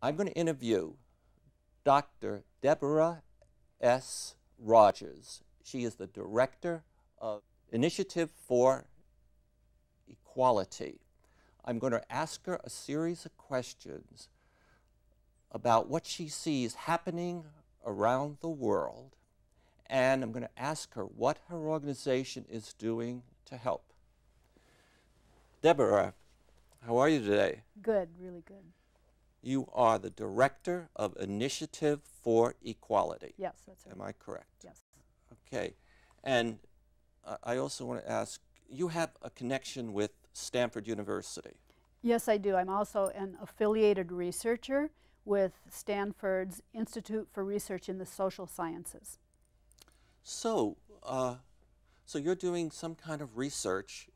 I'm going to interview Dr. Deborah S. Rogers. She is the Director of Initiative for Equality. I'm going to ask her a series of questions about what she sees happening around the world, and I'm going to ask her what her organization is doing to help. Deborah, how are you today? Good, really good. You are the Director of Initiative for Equality. Yes, that's right. Am I correct? Yes. Okay. And I also want to ask, you have a connection with Stanford University. Yes, I do. I'm also an affiliated researcher with Stanford's Institute for Research in the Social Sciences. So, so you're doing some kind of research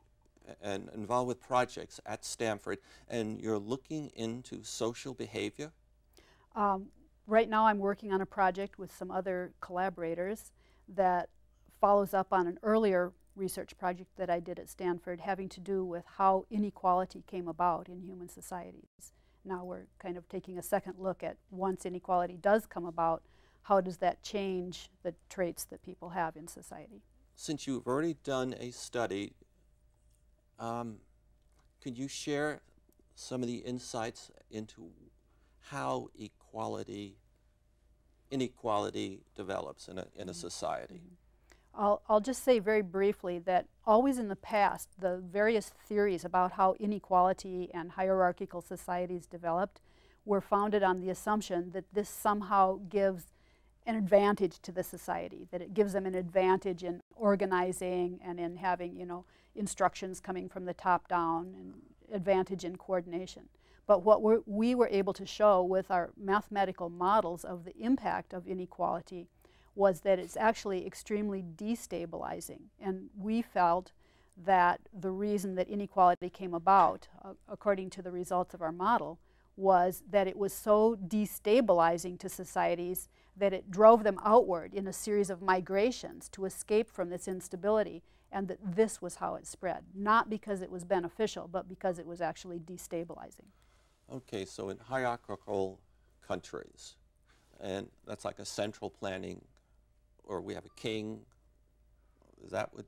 and involved with projects at Stanford, and you're looking into social behavior? Right now I'm working on a project with some other collaborators that follows up on an earlier research project that I did at Stanford having to do with how inequality came about in human societies. Now we're kind of taking a second look at, once inequality does come about, how does that change the traits that people have in society? Since you've already done a study, could you share some of the insights into how inequality develops in a society? I'll just say very briefly that always in the past, the various theories about how inequality and hierarchical societies developed were founded on the assumption that this somehow gives an advantage to the society, that it gives them an advantage in organizing and in having, instructions coming from the top down, and advantage in coordination. But what we were able to show with our mathematical models of the impact of inequality was that it's actually extremely destabilizing. And we felt that the reason that inequality came about, according to the results of our model, was that it was so destabilizing to societies that it drove them outward in a series of migrations to escape from this instability, and that this was how it spread. Not because it was beneficial, but because it was actually destabilizing. Okay, so in hierarchical countries, and that's like a central planning, or we have a king, is that what,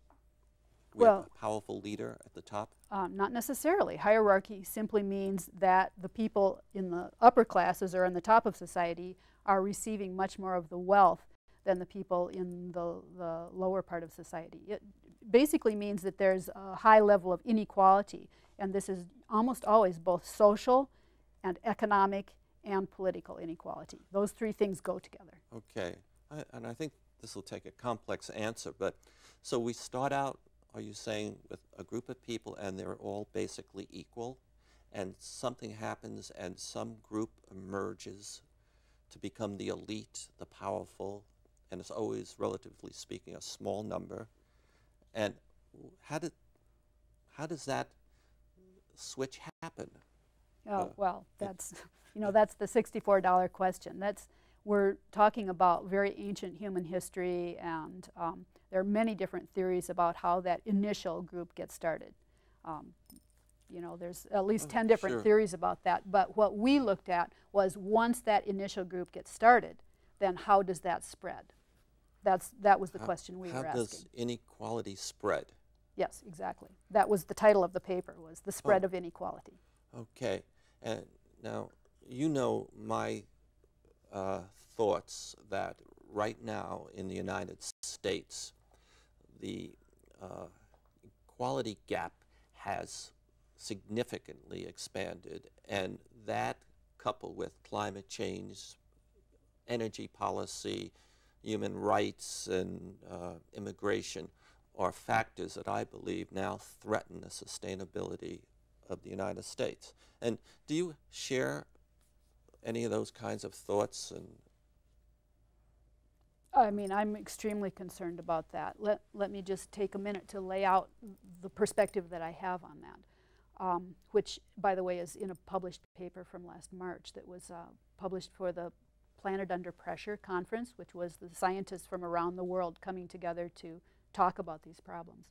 we have a powerful leader at the top? Not necessarily. Hierarchy simply means that the people in the upper classes or in the top of society are receiving much more of the wealth than the people in the lower part of society. It basically means that there's a high level of inequality, and this is almost always both social and economic and political inequality. Those three things go together. Okay, and I think this will take a complex answer, but so we start out, are you saying, with a group of people and they're all basically equal, and something happens and some group emerges to become the elite, the powerful, and it's always, relatively speaking, a small number, and how does that switch happen? Oh, well, that's, that's the $64 question. We're talking about very ancient human history, and there are many different theories about how that initial group gets started. There's at least 10 different theories about that, but what we looked at was once that initial group gets started, then how does that spread? That was the question we were asking. How does inequality spread? Yes, exactly. That was the title of the paper, was The Spread of Inequality. Okay, and now you know my thoughts that right now in the United States, the equality gap has significantly expanded, and that, coupled with climate change, energy policy, human rights, and immigration, are factors that I believe now threaten the sustainability of the United States. And do you share any of those kinds of thoughts? And I mean, I'm extremely concerned about that. Let me just take a minute to lay out the perspective that I have on that, which, by the way, is in a published paper from last March that was published for the Planet Under Pressure conference, which was the scientists from around the world coming together to talk about these problems.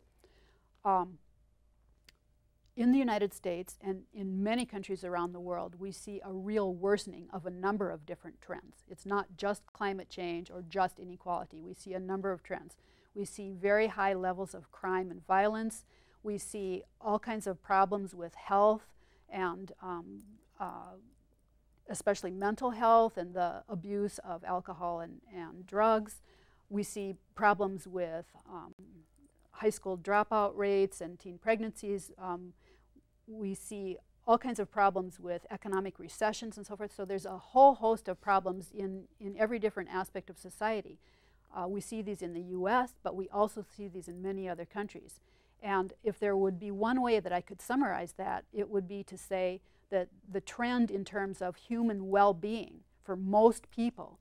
in the United States and in many countries around the world, we see a real worsening of a number of different trends. It's not just climate change or just inequality. We see a number of trends. We see very high levels of crime and violence. We see all kinds of problems with health and especially mental health and the abuse of alcohol and drugs. We see problems with high school dropout rates and teen pregnancies. We see all kinds of problems with economic recessions and so forth. So there's a whole host of problems in every different aspect of society. We see these in the US, but we also see these in many other countries. And if there would be one way that I could summarize that, it would be to say that the trend in terms of human well-being for most people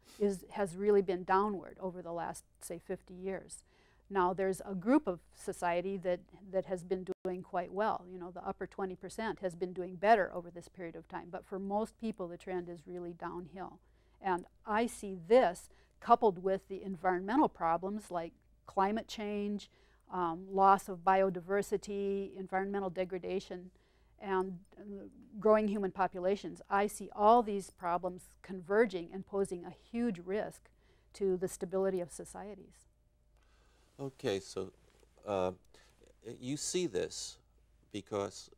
has really been downward over the last, say, 50 years. Now, there's a group of society that has been doing quite well. You know, the upper 20% has been doing better over this period of time. But for most people, the trend is really downhill. And I see this coupled with the environmental problems like climate change, loss of biodiversity, environmental degradation, and growing human populations. I see all these problems converging and posing a huge risk to the stability of societies. Okay, so you see this because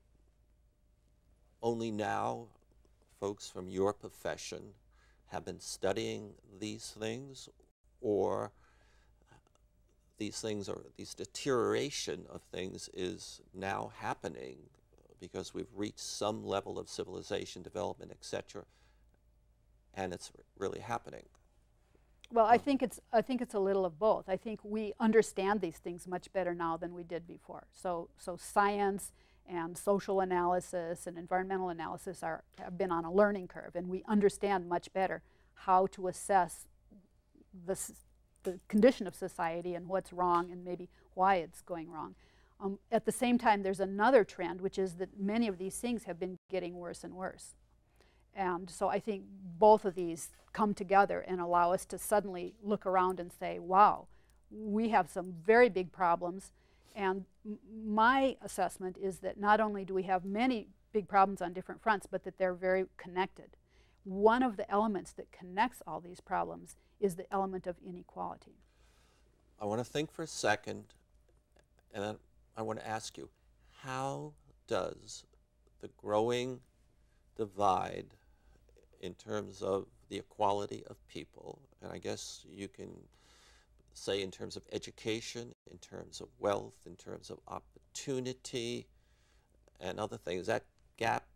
only now folks from your profession have been studying these things, or these things, or these deterioration of things is now happening because we've reached some level of civilization, development, etc., and it's really happening. Well, I think it's a little of both. I think we understand these things much better now than we did before. So science and social analysis and environmental analysis have been on a learning curve, and we understand much better how to assess the condition of society and what's wrong and maybe why it's going wrong. At the same time, there's another trend, which is that many of these things have been getting worse and worse. And so I think both of these come together and allow us to suddenly look around and say, wow, we have some very big problems. And my assessment is that not only do we have many big problems on different fronts, but that they're very connected. One of the elements that connects all these problems is the element of inequality. I want to think for a second, and then I want to ask you, how does the growing divide in terms of the equality of people, and I guess you can say in terms of education, in terms of wealth, in terms of opportunity, and other things, that gap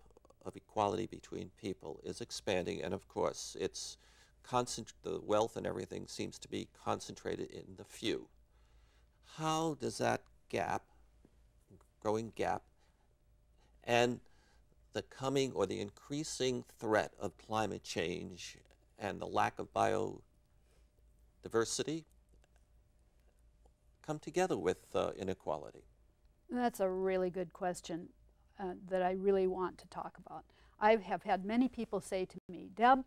of equality between people is expanding, and of course it's the wealth and everything seems to be concentrated in the few. How does that gap, growing gap, and the coming or the increasing threat of climate change and the lack of biodiversity come together with inequality? That's a really good question that I really want to talk about. I have had many people say to me, Deb,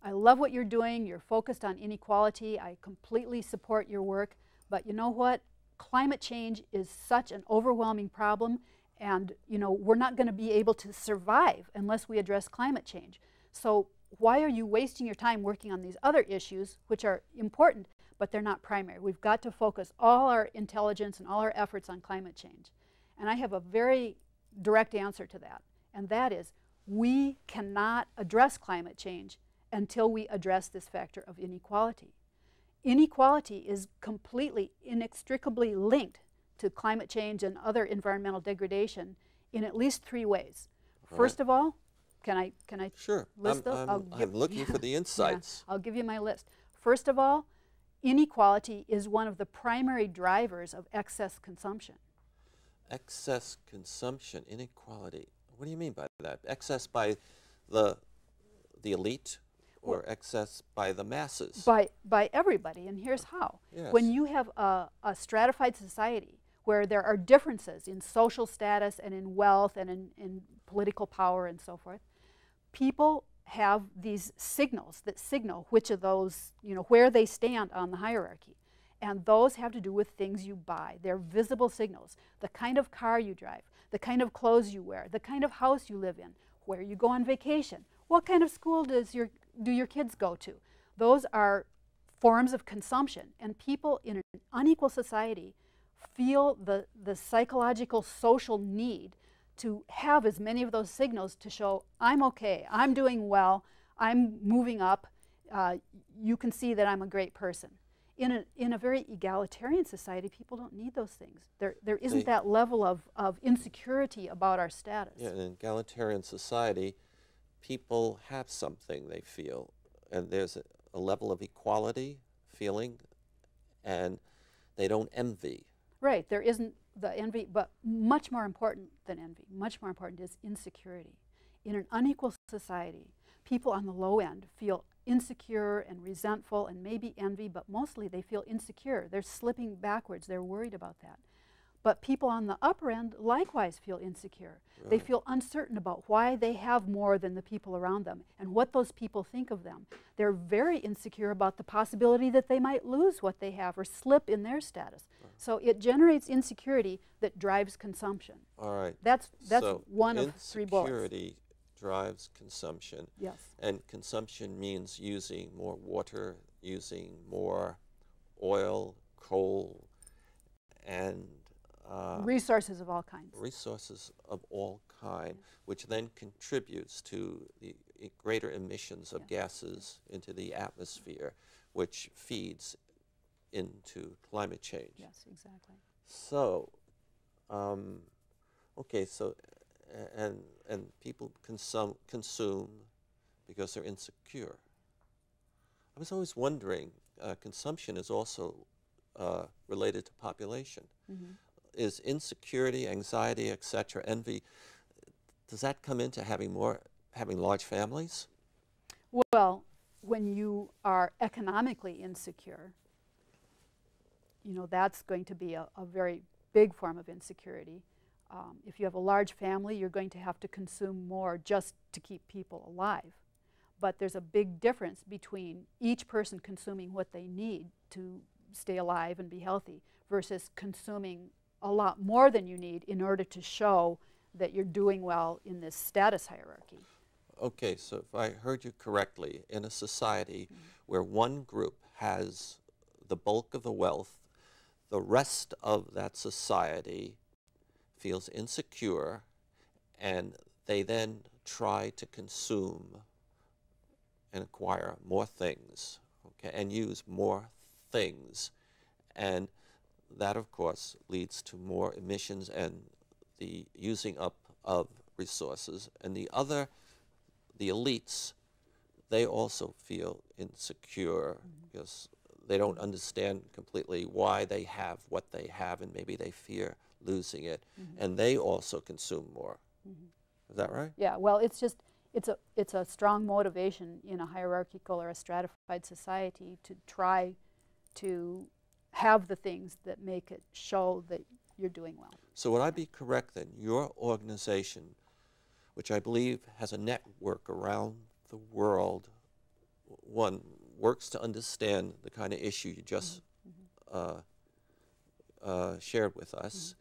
I love what you're doing. You're focused on inequality. I completely support your work. But you know what? Climate change is such an overwhelming problem. And, you know, we're not going to be able to survive unless we address climate change. So why are you wasting your time working on these other issues, which are important, but they're not primary? We've got to focus all our intelligence and all our efforts on climate change. And I have a very direct answer to that. And that is, we cannot address climate change until we address this factor of inequality. Inequality is completely, inextricably linked to climate change and other environmental degradation in at least 3 ways. First of all, can I sure. list those? I'm looking for the insights. Yeah, I'll give you my list. First of all, inequality is one of the primary drivers of excess consumption. Excess consumption, inequality. What do you mean by that? Excess by the elite, or excess by the masses? By everybody, and here's how. Yes. When you have a stratified society where there are differences in social status and in wealth and in political power and so forth, people have these signals that signal which of those, you know, where they stand on the hierarchy. And those have to do with things you buy. They're visible signals. The kind of car you drive, the kind of clothes you wear, the kind of house you live in, where you go on vacation, what kind of school do your kids go to. Those are forms of consumption, and people in an unequal society feel the psychological, social need to have as many of those signals to show, I'm okay, I'm doing well, I'm moving up, you can see that I'm a great person. In a very egalitarian society, people don't need those things. There isn't that level of insecurity about our status. Yeah, in an egalitarian society, people have something they feel, and there's a level of equality feeling, and they don't envy. Right, there isn't the envy, but much more important than envy, much more important is insecurity. In an unequal society, people on the low end feel insecure and resentful and maybe envy, but mostly they feel insecure. They're slipping backwards, they're worried about that. But people on the upper end likewise feel insecure. Right. They feel uncertain about why they have more than the people around them and what those people think of them. They're very insecure about the possibility that they might lose what they have or slip in their status. Right. So it generates insecurity that drives consumption. All right. That's so one of 3 bullets. Insecurity drives consumption. Yes. And consumption means using more water, using more oil, coal, and resources of all kinds. Resources of all kind, which then contributes to the greater emissions of gases into the atmosphere, which feeds into climate change. Yes, exactly. So, okay, so, and people consume because they're insecure. I was always wondering, consumption is also related to population. Mm-hmm. Is insecurity, anxiety, etc., envy, does that come into having large families? Well, when you are economically insecure, you know, that's going to be a very big form of insecurity. If you have a large family, you're going to have to consume more just to keep people alive. But there's a big difference between each person consuming what they need to stay alive and be healthy versus consuming a lot more than you need in order to show that you're doing well in this status hierarchy. Okay, so if I heard you correctly, in a society where one group has the bulk of the wealth, the rest of that society feels insecure, and they then try to consume and acquire more things, okay, and use more things. And that, of course, leads to more emissions and the using up of resources. And the elites, they also feel insecure because they don't understand completely why they have what they have, and maybe they fear losing it. And they also consume more. Is that right? Yeah, well, it's a strong motivation in a hierarchical or a stratified society to try to have the things that make it show that you're doing well. So would I be correct then, your organization, which I believe has a network around the world, one, works to understand the kind of issue you just shared with us,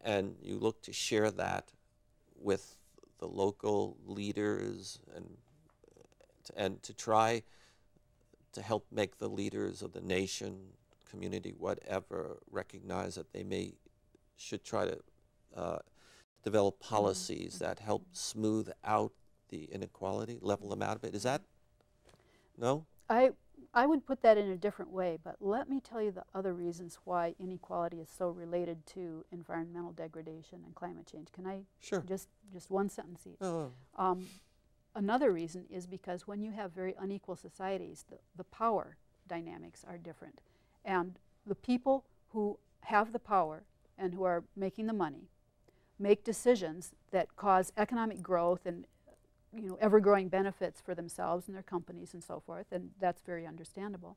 and you look to share that with the local leaders and to try to help make the leaders of the nation, community, whatever, recognize that they should try to develop policies that help smooth out the inequality, level them out of it. Is that, no? I would put that in a different way, but let me tell you the other reasons why inequality is so related to environmental degradation and climate change. Can I? Sure. Just one sentence each. Oh. Another reason is because when you have very unequal societies, the power dynamics are different. And the people who have the power and who are making the money make decisions that cause economic growth and ever-growing benefits for themselves and their companies and so forth, and that's very understandable.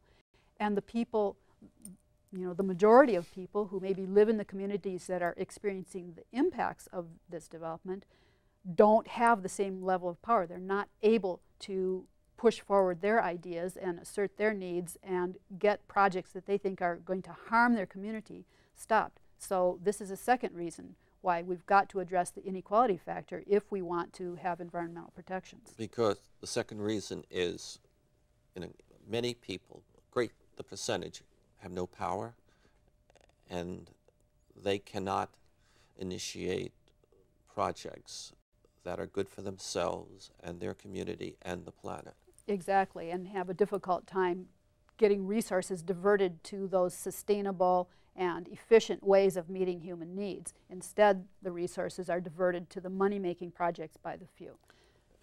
And the people, the majority of people who maybe live in the communities that are experiencing the impacts of this development don't have the same level of power. They're not able to push forward their ideas and assert their needs and get projects that they think are going to harm their community stopped. So this is a second reason why we've got to address the inequality factor if we want to have environmental protections. Because the second reason is, many people, the percentage, have no power, and they cannot initiate projects that are good for themselves and their community and the planet. Exactly, and have a difficult time getting resources diverted to those sustainable and efficient ways of meeting human needs. Instead, the resources are diverted to the money-making projects by the few.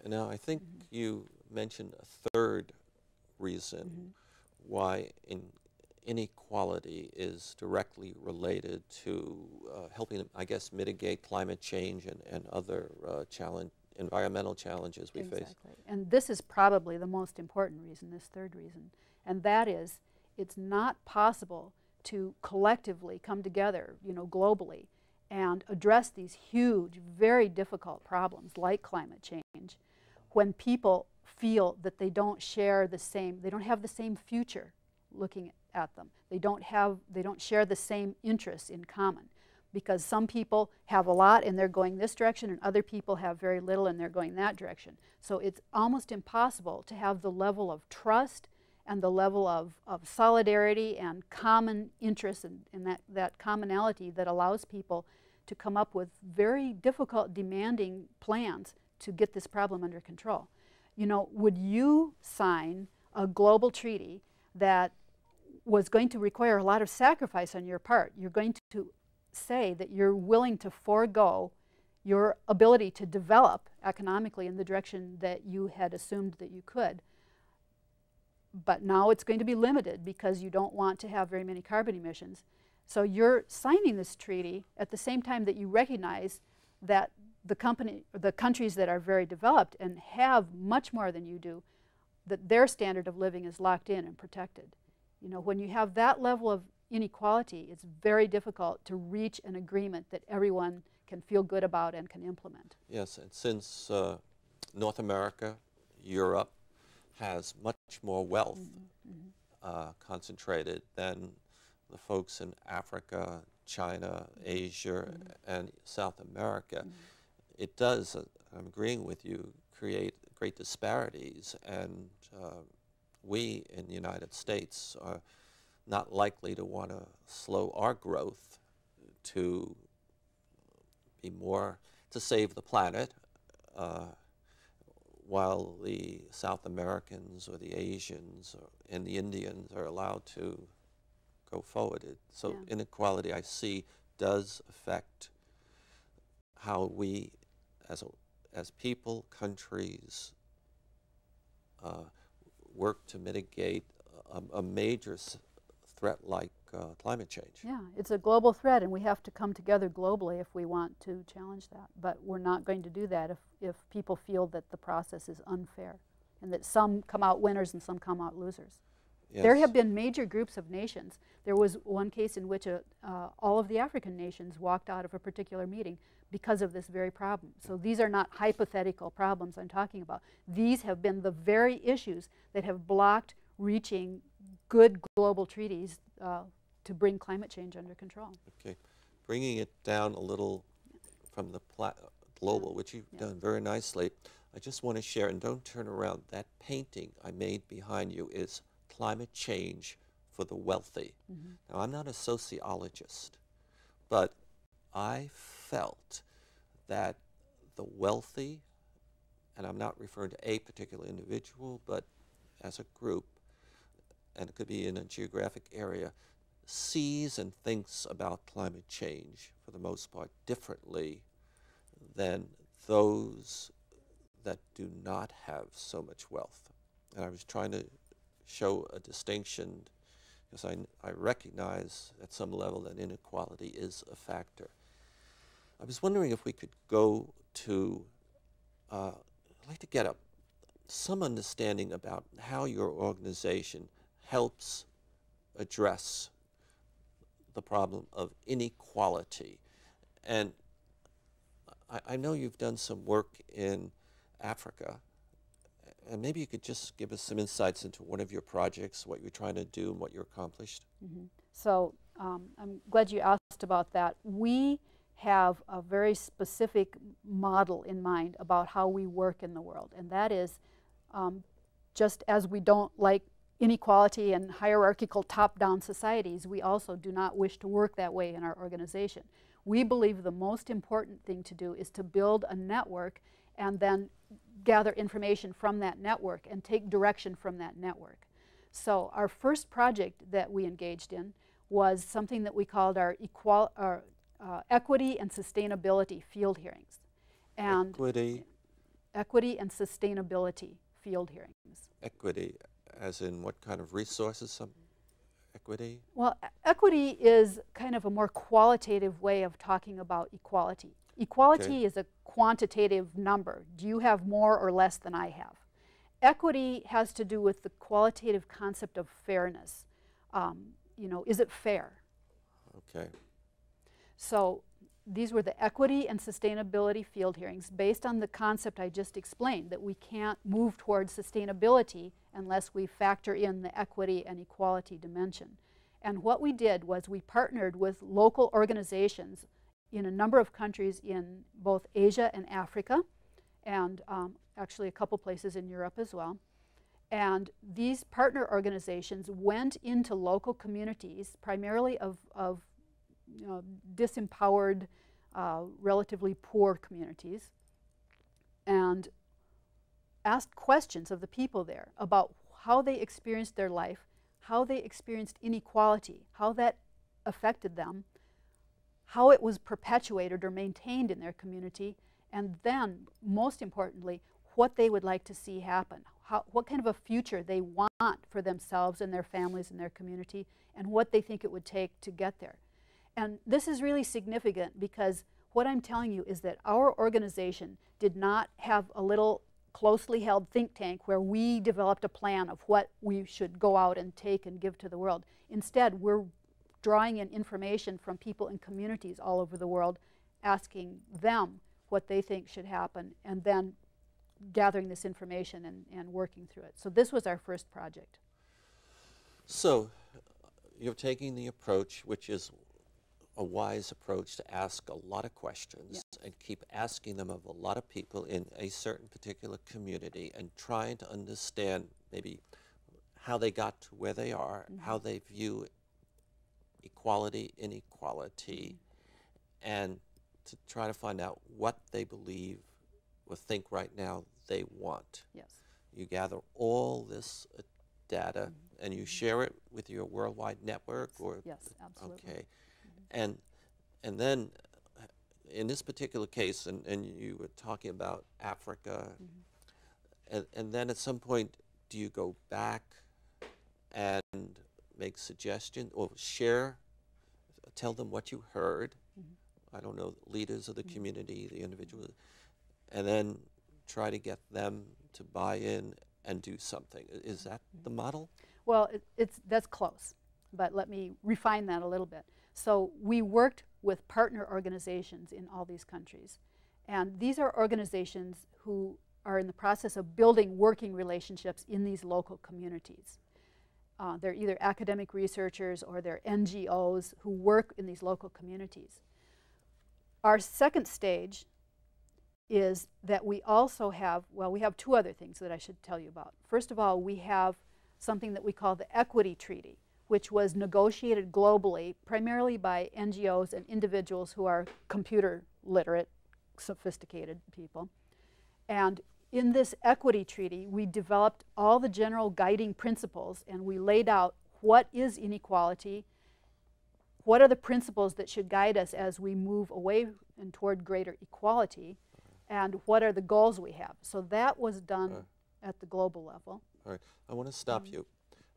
Now, I think you mentioned a third reason why inequality is directly related to helping, I guess, mitigate climate change and other environmental challenges we face. Exactly. And this is probably the most important reason, this third reason, and that is it's not possible to collectively come together, globally, and address these huge, very difficult problems like climate change when people feel that they don't share the same, they don't have the same future looking at them. They don't share the same interests in common, because some people have a lot and they're going this direction and other people have very little and they're going that direction. So it's almost impossible to have the level of trust and the level of solidarity and common interests and that commonality that allows people to come up with very difficult, demanding plans to get this problem under control. Would you sign a global treaty that was going to require a lot of sacrifice on your part? You're going to say that you're willing to forego your ability to develop economically in the direction that you had assumed that you could, but now it's going to be limited because you don't want to have very many carbon emissions. So you're signing this treaty at the same time that you recognize that the countries that are very developed and have much more than you do, that their standard of living is locked in and protected. When you have that level of inequality, it's very difficult to reach an agreement that everyone can feel good about and can implement. Yes, and since North America, Europe, has much more wealth concentrated than the folks in Africa, China, Asia, and South America, it does, I'm agreeing with you, create great disparities, and we in the United States are not likely to want to slow our growth to be more, to save the planet, while the South Americans or the Asians and the Indians are allowed to go forward. So inequality, I see, does affect how we, as people, countries, work to mitigate a major threat like climate change. Yeah, it's a global threat, and we have to come together globally if we want to challenge that. But we're not going to do that if people feel that the process is unfair and that some come out winners and some come out losers. Yes. There have been major groups of nations. There was one case in which all of the African nations walked out of a particular meeting because of this very problem. So these are not hypothetical problems I'm talking about. These have been the very issues that have blocked reaching good global treaties to bring climate change under control. Okay, bringing it down a little from the global, which you've done very nicely, I just want to share, and don't turn around, that painting I made behind you is Climate Change for the Wealthy. Now, I'm not a sociologist, but I felt that the wealthy, and I'm not referring to a particular individual, but as a group, and it could be in a geographic area, sees and thinks about climate change, for the most part, differently than those that do not have so much wealth. And I was trying to show a distinction because I recognize at some level that inequality is a factor. I was wondering if we could go to, I'd like to get some understanding about how your organization helps address the problem of inequality. And I know you've done some work in Africa, and maybe you could just give us some insights into one of your projects, what you're trying to do and what you accomplished. So I'm glad you asked about that. We have a very specific model in mind about how we work in the world, and that is just as we don't like inequality and hierarchical top-down societies, we also do not wish to work that way in our organization. We believe the most important thing to do is to build a network and then gather information from that network and take direction from that network. So our first project that we engaged in was something that we called our equity and sustainability field hearings. And equity and sustainability field hearings. Equity, as in what kind of resources? Some equity? Well, equity is kind of a more qualitative way of talking about equality. Equality is a quantitative number. Do you have more or less than I have? Equity has to do with the qualitative concept of fairness. You know, is it fair? Okay. So these were the equity and sustainability field hearings based on the concept I just explained, that we can't move towards sustainability unless we factor in the equity and equality dimension. And what we did was we partnered with local organizations in a number of countries in both Asia and Africa, and actually a couple places in Europe as well. And these partner organizations went into local communities, primarily of you know, disempowered, relatively poor communities, and asked questions of the people there about how they experienced their life, how they experienced inequality, how that affected them, how it was perpetuated or maintained in their community, and then, most importantly, what they would like to see happen, what kind of a future they want for themselves and their families and their community, and what they think it would take to get there. And this is really significant because what I'm telling you is that our organization did not have a little closely held think tank where we developed a plan of what we should go out and take and give to the world. Instead, we're drawing in information from people in communities all over the world, asking them what they think should happen, and then gathering this information and working through it. So this was our first project. So you're taking the approach, which is a wise approach, to ask a lot of questions and keep asking them of a lot of people in a certain particular community and trying to understand maybe how they got to where they are, how they view equality, inequality, and to try to find out what they believe or think right now they want. Yes. You gather all this data and you share it with your worldwide network? Or yes, absolutely. Okay. And then in this particular case, and you were talking about Africa, and then at some point, do you go back and make suggestions or share, tell them what you heard? I don't know, leaders of the community, the individual, and then try to get them to buy in and do something. Is that the model? Well, that's close, but let me refine that a little bit. So we worked with partner organizations in all these countries, and these are organizations who are in the process of building working relationships in these local communities. They're either academic researchers or they're NGOs who work in these local communities. Our second stage is that we also have, well, we have two other things that I should tell you about. First of all, we have something that we call the Equity Treaty, which was negotiated globally, primarily by NGOs and individuals who are computer literate, sophisticated people. And in this Equity Treaty, we developed all the general guiding principles, and we laid out what is inequality, what are the principles that should guide us as we move away and toward greater equality, and what are the goals we have. So that was done at the global level. All right. I want to stop you.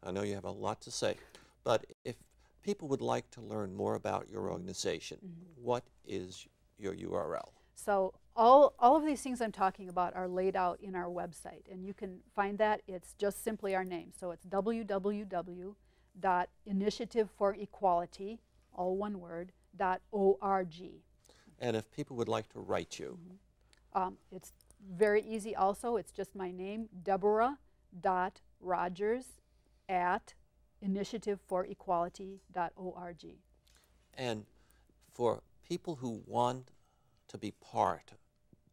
I know you have a lot to say, but if people would like to learn more about your organization, what is your URL? So all of these things I'm talking about are laid out in our website, and you can find that. It's just simply our name. So it's www.initiativeforequality, all one word, .org. And if people would like to write you? It's very easy also. It's just my name, Deborah.Rogers@initiativeforequality.org. And for people who want to be part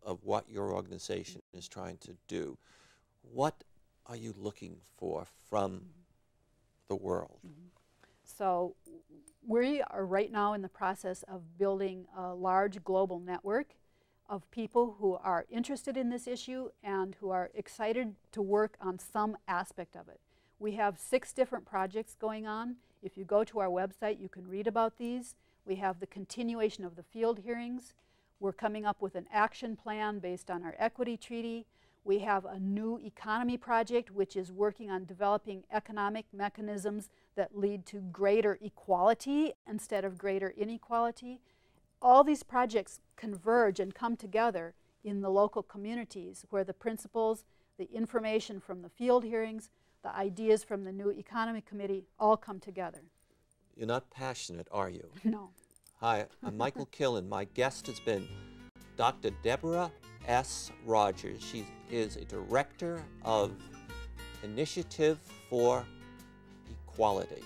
of what your organization is trying to do, what are you looking for from the world? So we are right now in the process of building a large global network of people who are interested in this issue and who are excited to work on some aspect of it. We have 6 different projects going on. If you go to our website, you can read about these. We have the continuation of the field hearings. We're coming up with an action plan based on our equity treaty. We have a new economy project, which is working on developing economic mechanisms that lead to greater equality instead of greater inequality. All these projects converge and come together in the local communities where the principles, the information from the field hearings, the ideas from the new economy committee all come together. You're not passionate, are you? No. Hi, I'm Michael Killen. My guest has been Dr. Deborah S. Rogers. She is a director of Initiative for Equality.